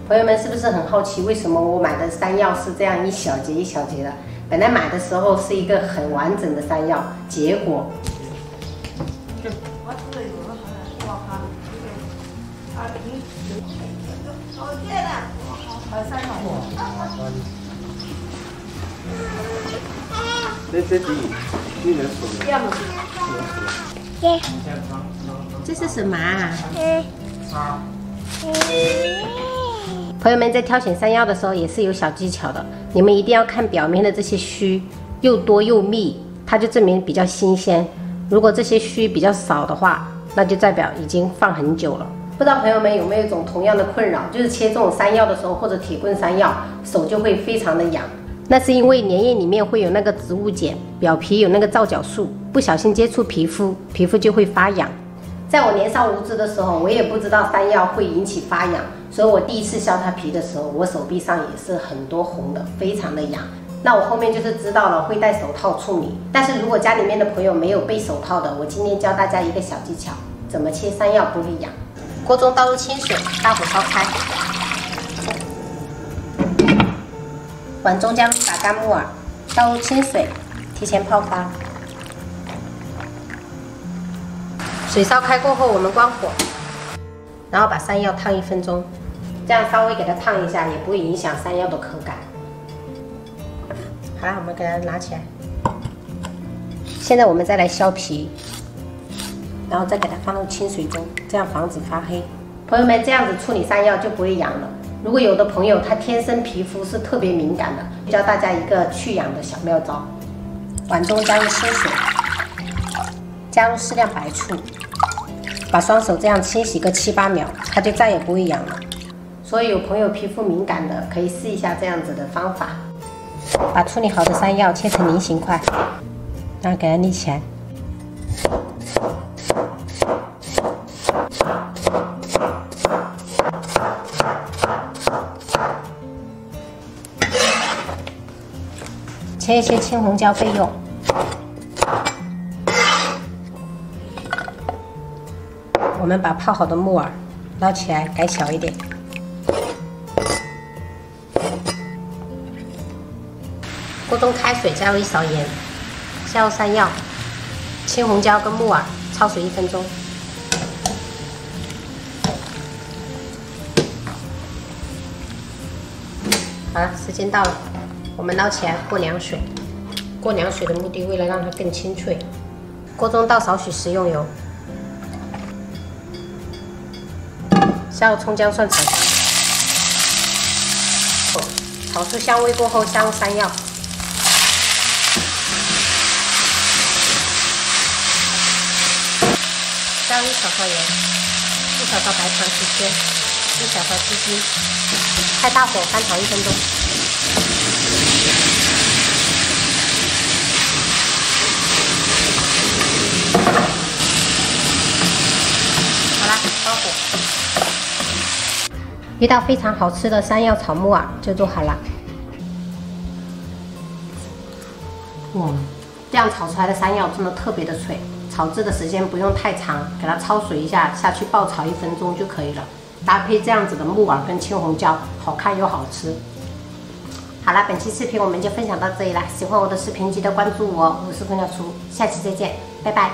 朋友们是不是很好奇，为什么我买的山药是这样一小节一小节的？本来买的时候是一个很完整的山药，结果这是什么啊？朋友们在挑选山药的时候也是有小技巧的，你们一定要看表面的这些须，又多又密，它就证明比较新鲜。如果这些须比较少的话，那就代表已经放很久了。不知道朋友们有没有一种同样的困扰，就是切这种山药的时候，或者铁棍山药，手就会非常的痒。那是因为粘液里面会有那个植物碱，表皮有那个皂角素，不小心接触皮肤，皮肤就会发痒。在我年少无知的时候，我也不知道山药会引起发痒，所以我第一次削它皮的时候，我手臂上也是很多红的，非常的痒。那我后面就是知道了会戴手套处理，但是如果家里面的朋友没有备手套的，我今天教大家一个小技巧，怎么切山药不会痒。锅中倒入清水，大火烧开，碗中加入打干木耳，倒入清水，提前泡发。水烧开过后，我们关火，然后把山药烫1分钟，这样稍微给它烫一下，也不会影响山药的口感。好了，我们给它拿起来。现在我们再来削皮，然后再给它放入清水中，这样防止发黑。朋友们，这样子处理山药就不会痒了。如果有的朋友他天生皮肤是特别敏感的，教大家一个去痒的小妙招。碗中加入清水，加入适量白醋，把双手这样清洗个7、8秒，它就再也不会痒了。所以有朋友皮肤敏感的，可以试一下这样子的方法。把处理好的山药切成菱形块，然后给它立起来。切一些青红椒备用。我们把泡好的木耳捞起来，改小一点。锅中开水，加入1勺盐，下入山药、青红椒跟木耳，焯水1分钟。好了，时间到了，我们捞起来过凉水。过凉水的目的，为了让它更清脆。锅中倒少许食用油，下入葱姜蒜炒香，炒出香味过后，下入山药。加入1小勺盐，1小勺白糖提鲜，1小勺鸡精，开大火翻炒1分钟。好啦，关火。一道非常好吃的山药炒木耳就做好了。哇，这样炒出来的山药真的特别的脆。炒制的时间不用太长，给它焯水一下，下去爆炒1分钟就可以了。搭配这样子的木耳跟青红椒，好看又好吃。好了，本期视频我们就分享到这里了。喜欢我的视频记得关注我，我是冯小厨，下期再见，拜拜。